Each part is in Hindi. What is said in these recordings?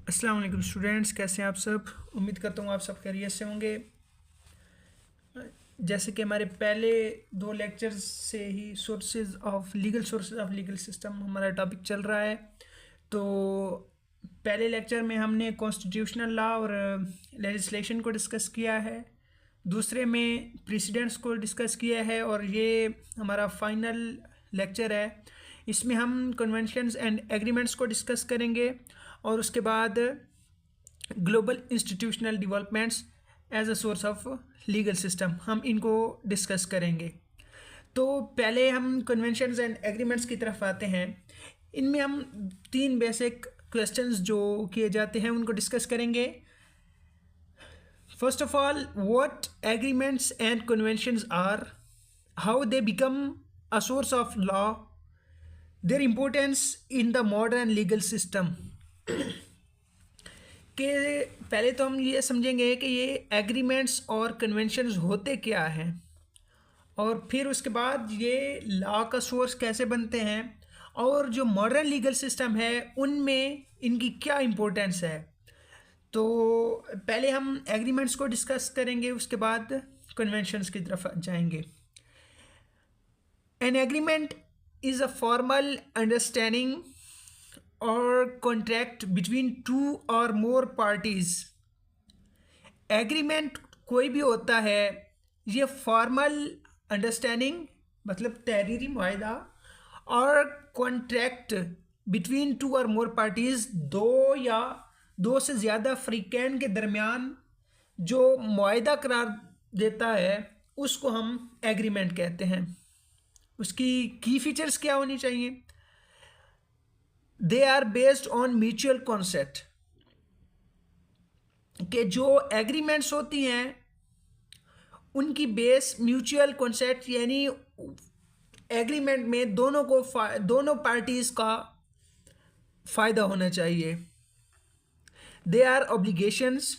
अस्सलाम वालेकुम स्टूडेंट्स, कैसे हैं आप सब। उम्मीद करता हूँ आप सब खैरियत से होंगे। जैसे कि हमारे पहले दो लेक्चर्स से ही सोर्सेज ऑफ लीगल सिस्टम हमारा टॉपिक चल रहा है। तो पहले लेक्चर में हमने कॉन्स्टिट्यूशनल लॉ और लेजिस्लेशन को डिस्कस किया है, दूसरे में प्रेसिडेंट्स को डिस्कस किया है, और ये हमारा फाइनल लेक्चर है। इसमें हम कन्वेंशंस एंड एग्रीमेंट्स को डिस्कस करेंगे और उसके बाद global institutional developments as a source of legal system हम इनको डिस्कस करेंगे। तो पहले हम कन्वेंशंस एंड एग्रीमेंट्स की तरफ आते हैं। इनमें हम तीन बेसिक क्वेश्चंस जो किए जाते हैं उनको डिस्कस करेंगे। First of all, what agreements and conventions are, how they become a source of law, their importance in the modern legal system. कि पहले तो हम ये समझेंगे कि ये एग्रीमेंट्स और कन्वेंशंस होते क्या हैं, और फिर उसके बाद ये लॉ का सोर्स कैसे बनते हैं, और जो मॉडर्न लीगल सिस्टम है उनमें इनकी क्या इम्पोर्टेंस है। तो पहले हम एग्रीमेंट्स को डिस्कस करेंगे, उसके बाद कन्वेंशंस की तरफ जाएंगे। An agreement is a formal understanding और कॉन्ट्रैक्ट बिटवीन टू और मोर पार्टीज। एग्रीमेंट कोई भी होता है, ये फॉर्मल अंडरस्टैंडिंग मतलब तहरीरी मुआहदा, और कॉन्ट्रैक्ट बिटवीन टू और मोर पार्टीज, दो या दो से ज़्यादा फ़रीक़ैन के दरमियान जो मुआहदा करार देता है उसको हम एग्रीमेंट कहते हैं। उसकी की फीचर्स क्या होनी चाहिए? They are based on mutual concept, कि जो एग्रीमेंट्स होती हैं उनकी बेस म्यूचुअल कॉन्सेप्ट, यानी एग्रीमेंट में दोनों पार्टीज का फ़ायदा होना चाहिए। They are obligations,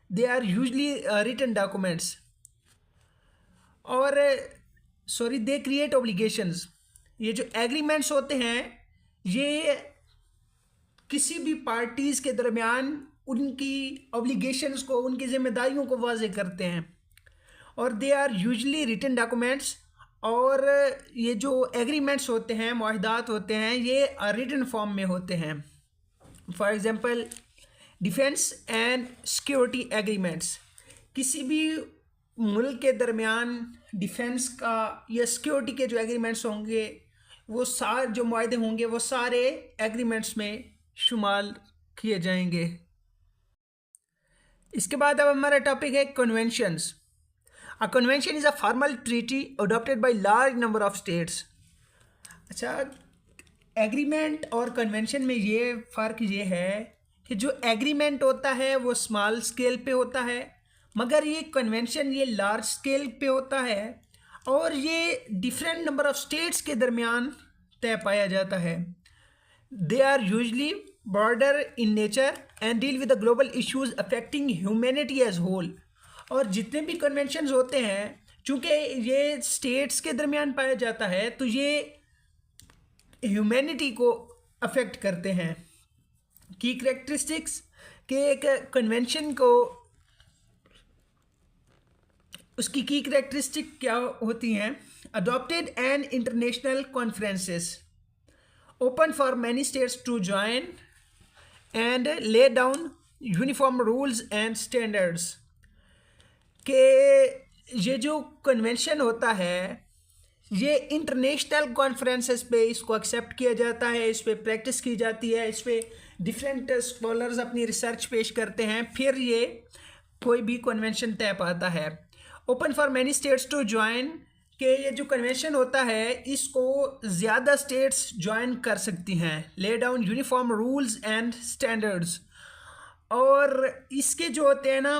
they are usually written documents, और सॉरी दे क्रिएट ऑब्लिगेशंस। ये जो एग्रीमेंट्स होते हैं ये किसी भी पार्टीज़ के दरमियान उनकी ऑब्लिगेशंस को, उनकी जिम्मेदारियों को वाज़ेह करते हैं, और they are usually written documents. और ये जो एग्रीमेंट्स होते हैं, मुआहदात होते हैं, ये रिटन फॉर्म में होते हैं। For example, defence and security agreements, किसी भी मुल्क के दरमियान डिफेंस का या सिक्योरिटी के जो एग्रीमेंट्स होंगे, वो सारे जो मुआहदे होंगे वो सारे एग्रीमेंट्स में शुमार किए जाएंगे। इसके बाद अब हमारा टॉपिक है conventions. A convention is a formal treaty adopted by large number of states. अच्छा, एग्रीमेंट और कन्वेंशन में ये फ़र्क ये है कि जो एग्रीमेंट होता है वो स्मॉल स्केल पे होता है, मगर ये कन्वेंशन ये लार्ज स्केल पे होता है, और ये डिफरेंट नंबर ऑफ स्टेट्स के दरमियान तय पाया जाता है। They are usually broader in nature and deal with the global issues affecting humanity as whole. और जितने भी कन्वेंशंस होते हैं, चूँकि ये स्टेट्स के दरमियान पाया जाता है, तो ये ह्यूमैनिटी को अफेक्ट करते हैं। की करेक्टरिस्टिक्स के एक कन्वेंशन को, उसकी की करेक्टरिस्टिक क्या होती हैं? Adopted and international conferences open for many states to join and lay down uniform rules and standards. के ये जो कन्वेंशन होता है ये इंटरनेशनल कॉन्फ्रेंसेस पे इसको एक्सेप्ट किया जाता है, इस पर प्रैक्टिस की जाती है, इस पर डिफरेंट स्कॉलर्स अपनी रिसर्च पेश करते हैं, फिर ये कोई भी कन्वेंशन तय पाता है। Open for many states to join, के ये जो कन्वेंशन होता है इसको ज़्यादा स्टेट्स ज्वाइन कर सकती हैं। ले down uniform rules and standards, और इसके जो होते हैं ना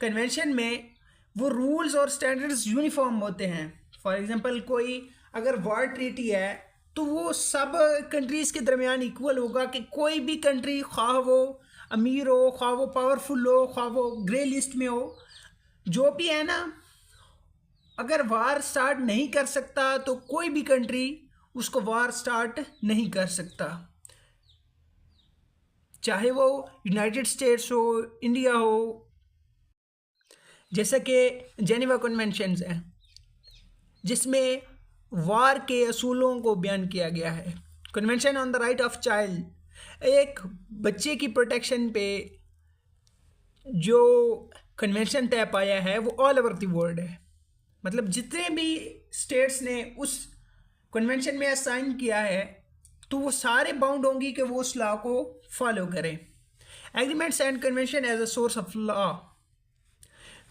कन्वेंशन में, वो रूल्स और स्टैंडर्ड्स यूनिफॉर्म होते हैं। फॉर एग्जांपल, कोई अगर वॉर ट्रीटी है तो वो सब कंट्रीज़ के दरमियान इक्वल होगा, कि कोई भी कंट्री, ख्वाह वो अमीर हो, ख्वाह वो पावरफुल हो, ख्वाह वो ग्रे लिस्ट में हो, जो भी है ना, अगर वार स्टार्ट नहीं कर सकता तो कोई भी कंट्री उसको वार स्टार्ट नहीं कर सकता। चाहे वो यूनाइटेड स्टेट्स हो, इंडिया हो, जैसा कि जेनेवा कन्वेंशंस है जिसमें वार के असूलों को बयान किया गया है। Convention on the right of child, एक बच्चे की प्रोटेक्शन पे जो कन्वेंशन तय पाया है वो ऑल ओवर द वर्ल्ड है। मतलब जितने भी स्टेट्स ने उस कन्वेंशन में असाइन किया है तो वो सारे बाउंड होंगी कि वो उस लॉ को फॉलो करें। Agreements and convention as a source of law,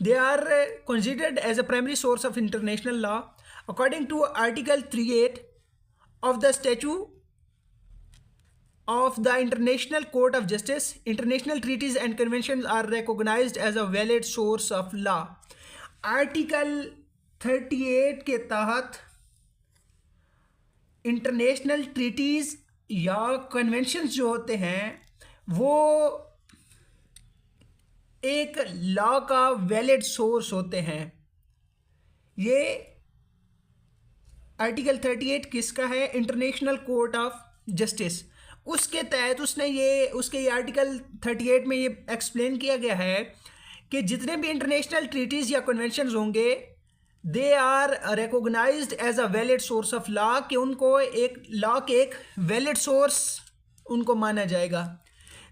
they are considered as a primary source of international law according to article 38 of the statute of the International Court of Justice. International treaties and conventions are recognized as a valid source of law. Article 38 के तहत इंटरनेशनल ट्रीटीज या कन्वेंशंस जो होते हैं वो एक लॉ का वैलिड सोर्स होते हैं। ये आर्टिकल 38 किसका है? International court of justice. उसके तहत उसके ये आर्टिकल 38 में ये एक्सप्लेन किया गया है कि जितने भी इंटरनेशनल ट्रीटीज़ या कन्वेंशंस होंगे they are recognised as a valid source of law, कि उनको एक लॉ के एक वैलिड सोर्स उनको माना जाएगा।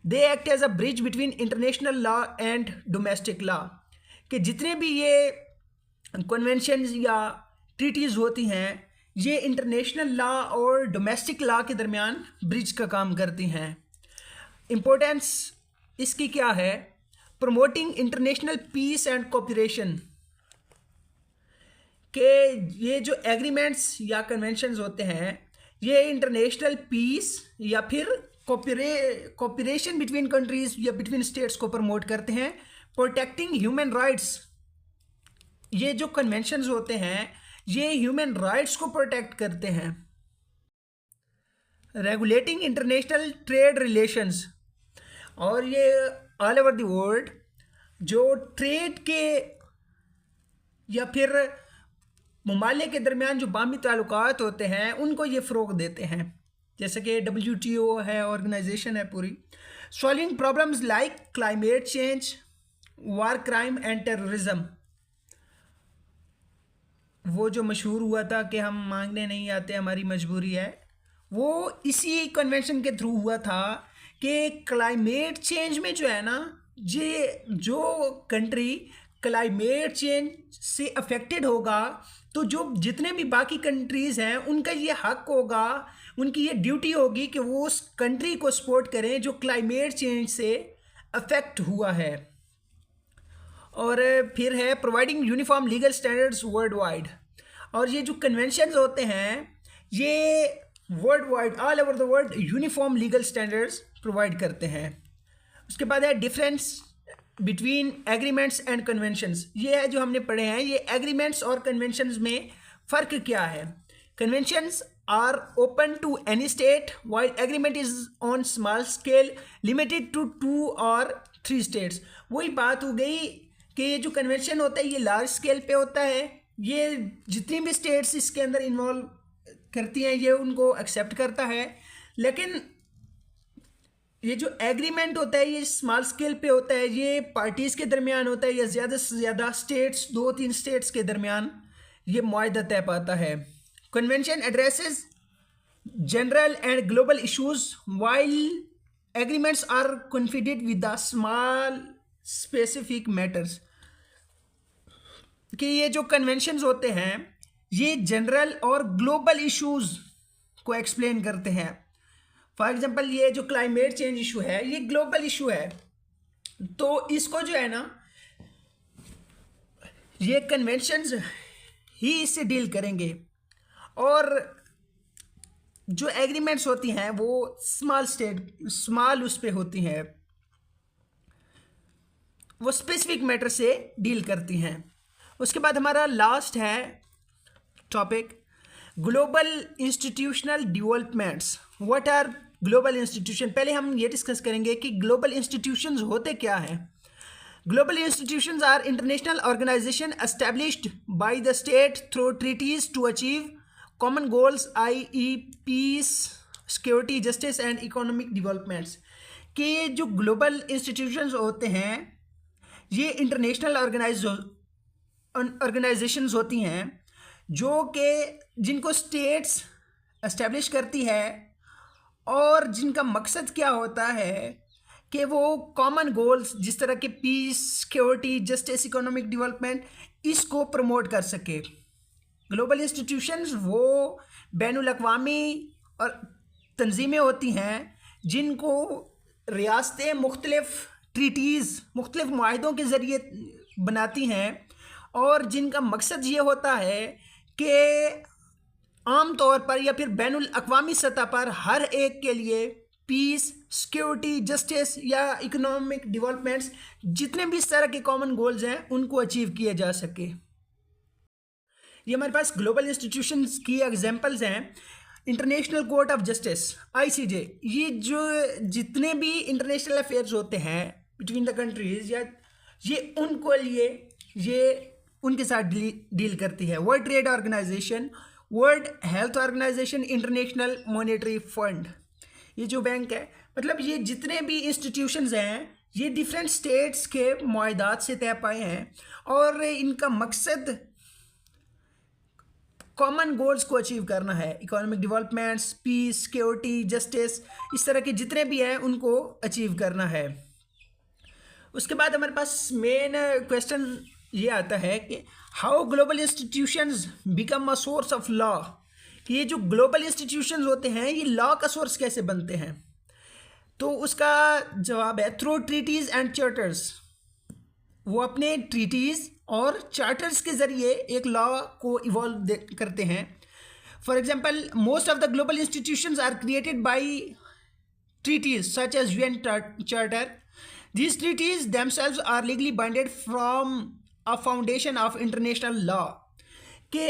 They act as a bridge between international law and domestic law, कि जितने भी ये कन्वेंशंस या ट्रीटीज़ होती हैं ये इंटरनेशनल लॉ और डोमेस्टिक लॉ के दरमियान ब्रिज का काम करती हैं। इम्पोर्टेंस इसकी क्या है? Promoting international peace and cooperation, के ये जो एग्रीमेंट्स या कन्वेंशंस होते हैं ये इंटरनेशनल पीस या फिर कोऑपरेशन बिटवीन कंट्रीज या बिटवीन स्टेट्स को प्रमोट करते हैं। प्रोटेक्टिंग ह्यूमन राइट्स, ये जो कन्वेंशंस होते हैं ये ह्यूमन राइट्स को प्रोटेक्ट करते हैं। रेगुलेटिंग इंटरनेशनल ट्रेड रिलेशंस, और ये ऑल ओवर द वर्ल्ड जो ट्रेड के या फिर ममालिक के दरमियान जो बाहमी ताल्लुकात होते हैं उनको ये फ़रोग देते हैं, जैसे कि WTO है, ऑर्गेनाइजेशन है पूरी। Solving problems like climate change, war crime and terrorism, वो जो मशहूर हुआ था कि हम मांगने नहीं आते हमारी मजबूरी है, वो इसी कन्वेंशन के थ्रू हुआ था कि क्लाइमेट चेंज में जो है ना, ये जो कंट्री क्लाइमेट चेंज से अफेक्टेड होगा तो जो जितने भी बाकी कंट्रीज़ हैं उनका ये हक होगा, उनकी ये ड्यूटी होगी कि वो उस कंट्री को सपोर्ट करें जो क्लाइमेट चेंज से अफेक्ट हुआ है। और फिर है providing uniform legal standards world wide, और ये जो कन्वेंशंस होते हैं ये world wide all over the world uniform legal standards provide करते हैं। उसके बाद है difference between agreements and conventions, ये है जो हमने पढ़े हैं। ये एग्रीमेंट्स और कन्वेंशंस में फ़र्क क्या है? Conventions are open to any state while agreement is on small scale limited to 2 or 3 states। वही बात हो गई कि ये जो कन्वेंशन होता है ये लार्ज स्केल पे होता है, ये जितनी भी स्टेट्स इसके अंदर इन्वॉल्व करती हैं ये उनको एक्सेप्ट करता है। लेकिन ये जो एग्रीमेंट होता है ये स्मॉल स्केल पे होता है, ये पार्टीज़ के दरमियान होता है या ज़्यादा से ज़्यादा स्टेट्स 2-3 स्टेट्स के दरमियान ये मुआहदा तय पाता है। Convention addresses general and global issues while agreements are confined with the small specific matters। कि ये जो कन्वेंशंस होते हैं ये जनरल और ग्लोबल इश्यूज को एक्सप्लेन करते हैं। फॉर एग्जांपल ये जो क्लाइमेट चेंज इशू है ये ग्लोबल इशू है, तो इसको जो है ना ये कन्वेंशंस ही इससे डील करेंगे। और जो एग्रीमेंट्स होती हैं वो स्मॉल उस पे होती हैं, वो स्पेसिफिक मैटर से डील करती हैं। उसके बाद हमारा लास्ट है topic global institutional developments. What are global institution? पहले हम ये डिस्कस करेंगे कि ग्लोबल इंस्टीट्यूशंस होते क्या हैं। Global institutions are international organizations established by the state through treaties to achieve common goals, i.e. peace, security, justice and economic developments। कि ये जो ग्लोबल इंस्टीट्यूशंस होते हैं ये इंटरनेशनल ऑर्गेनाइजेशंस होती हैं जो कि जिनको स्टेट्स एस्टेब्लिश करती है और जिनका मकसद क्या होता है कि वो कॉमन गोल्स जिस तरह के peace, security, justice, economic development इसको प्रमोट कर सके। ग्लोबल इंस्टीट्यूशंस वो बैनुल अक़वामी और तंजीमें होती हैं जिनको रियासतें मुख्तलिफ ट्रीटीज़, मुख्तलिफ मुआहदों के ज़रिए बनाती हैं और जिनका मकसद ये होता है कि आम तौर पर या फिर बैनुल अक़वामी सतह पर हर एक के लिए पीस, सिक्योरिटी, जस्टिस या इकोनॉमिक डेवलपमेंट्स जितने भी इस तरह के कॉमन गोल्स हैं उनको अचीव किया जा सके। ये हमारे पास ग्लोबल इंस्टीट्यूशंस की एग्जांपल्स हैं। International court of justice (ICJ), ये जो जितने भी इंटरनेशनल अफेयर्स होते हैं बिटवीन द कंट्रीज या ये उनको लिए ये उनके साथ डील करती है। World trade organisation, world health organisation, international monetary fund, ये जो बैंक है, मतलब ये जितने भी इंस्टीट्यूशंस हैं ये डिफरेंट स्टेट्स के मुआहदात से तय पाए हैं और इनका मकसद कॉमन गोल्स को अचीव करना है। Economic developments, peace, security, justice, इस तरह के जितने भी हैं उनको अचीव करना है। उसके बाद हमारे पास मेन क्वेश्चन ये आता है कि how global institutions become a source of law, कि ये जो ग्लोबल इंस्टीट्यूशंस होते हैं ये लॉ का सोर्स कैसे बनते हैं। तो उसका जवाब है थ्रू ट्रीटीज़ एंड चार्टर्स। वो अपने ट्रीटीज़ और चार्टर्स के ज़रिए एक लॉ को इवॉल्व करते हैं। For example, most of the global institutions are created by treaties such as UN charter. These treaties themselves are legally binded from a foundation of international law, के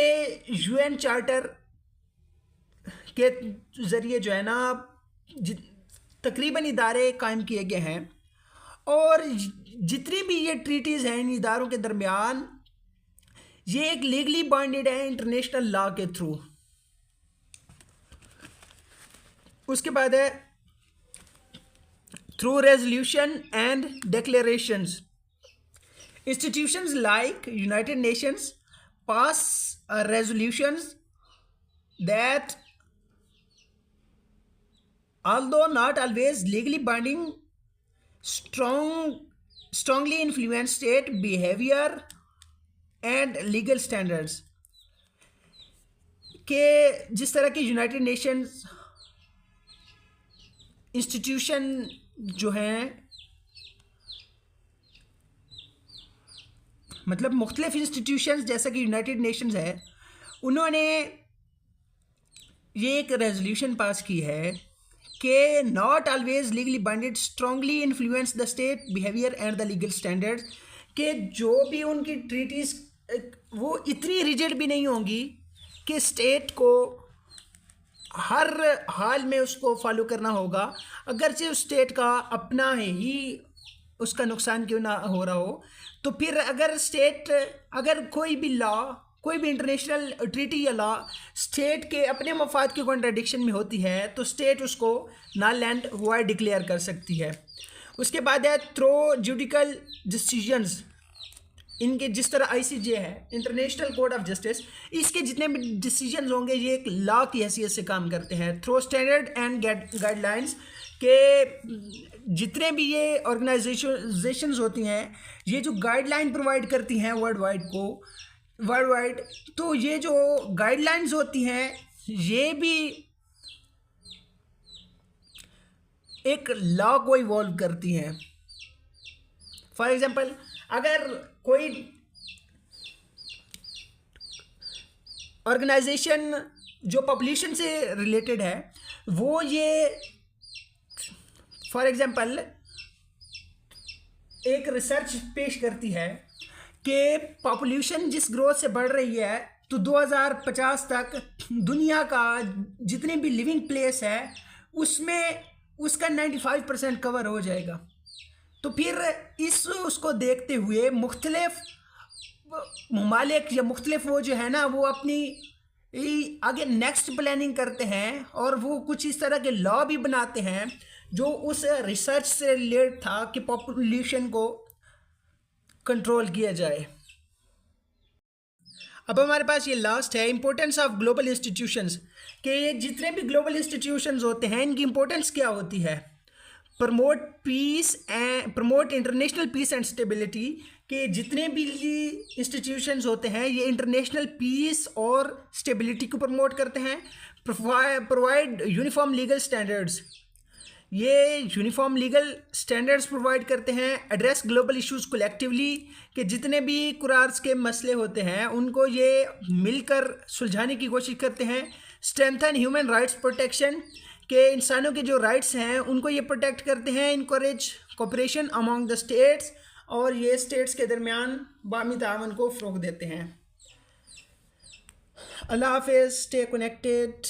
UN चार्टर के ज़रिए जो है ना तकरीबन इदारे कायम किए गए हैं और जितनी भी ये ट्रीटीज़ हैं इन इदारों के दरमियान ये एक लीगली बाइंडेड है इंटरनेशनल लॉ के थ्रू। उसके बाद है through resolution and declarations. Institutions like United Nations pass resolutions that, although not always legally binding, strongly influence state behavior and legal standards। के जिस तरह की यूनाइटेड नेशंस इंस्टीट्यूशन जो हैं, मतलब मुख्तलिफ इंस्टीट्यूशंस जैसा कि यूनाइटेड नेशंस है, उन्होंने ये एक रेजोल्यूशन पास की है कि not always legally binded strongly influence the state behaviour and the legal standards, कि जो भी उनकी ट्रीटीज़ वो इतनी रिजिड भी नहीं होंगी कि स्टेट को हर हाल में उसको फॉलो करना होगा, अगरचे उस स्टेट का अपना ही उसका नुकसान क्यों ना हो रहा हो। तो फिर अगर कोई भी लॉ, कोई भी इंटरनेशनल ट्रीटी या लॉ स्टेट के अपने मफाद के कॉन्ट्राडिक्शन में होती है तो स्टेट उसको नल एंड वॉइड डिक्लेयर कर सकती है। उसके बाद है थ्रू जुडिकल डिसीजंस। इनके जिस तरह ICJ है, इंटरनेशनल कोर्ट ऑफ जस्टिस, इसके जितने भी डिसीजंस होंगे ये एक लॉ की हैसियत से काम करते हैं। थ्रू स्टैंडर्ड एंड गाइडलाइंस, के जितने भी ये ऑर्गेनाइजेशंस होती हैं ये जो गाइडलाइन प्रोवाइड करती हैं वर्ल्ड वाइड, तो ये जो गाइडलाइंस होती हैं ये भी एक लॉ को इवॉल्व करती हैं। फॉर एग्जांपल, अगर कोई ऑर्गेनाइजेशन जो पॉपुलेशन से रिलेटेड है वो ये फॉर एग्जांपल एक रिसर्च पेश करती है कि पॉपुलेशन जिस ग्रोथ से बढ़ रही है तो 2050 तक दुनिया का जितनी भी लिविंग प्लेस है उसमें उसका 95% कवर हो जाएगा। तो फिर उसको देखते हुए मुख्तलिफ ममालिक या मुख्तलिफ वो जो है ना वो अपनी आगे नेक्स्ट प्लानिंग करते हैं और वो कुछ इस तरह के लॉ भी बनाते हैं जो उस रिसर्च से रिलेटेड था कि पॉपुलेशन को कंट्रोल किया जाए। अब हमारे पास ये लास्ट है, इंपॉर्टेंस ऑफ ग्लोबल इंस्टीट्यूशंस, कि ये जितने भी ग्लोबल इंस्टीट्यूशंस होते हैं इनकी इंपॉर्टेंस क्या होती है। Promote international peace and stability, कि जितने भी इंस्टीट्यूशंस होते हैं ये इंटरनेशनल पीस और स्टेबिलिटी को प्रमोट करते हैं। प्रोवाइड यूनिफॉर्म लीगल स्टैंडर्ड्स, ये यूनिफॉर्म लीगल स्टैंडर्ड्स प्रोवाइड करते हैं। एड्रेस ग्लोबल इश्यूज कलेक्टिवली, कि जितने भी कुरार्स के मसले होते हैं उनको ये मिलकर सुलझाने की कोशिश करते हैं। स्ट्रेंथन ह्यूमन राइट्स प्रोटेक्शन, के इंसानों के जो राइट्स हैं उनको ये प्रोटेक्ट करते हैं। Encourage cooperation among the states, और ये स्टेट्स के दरमियान बामी तावन को फ़रोग़ देते हैं। अल्लाह हाफ़िज़, स्टे कनेक्टेड।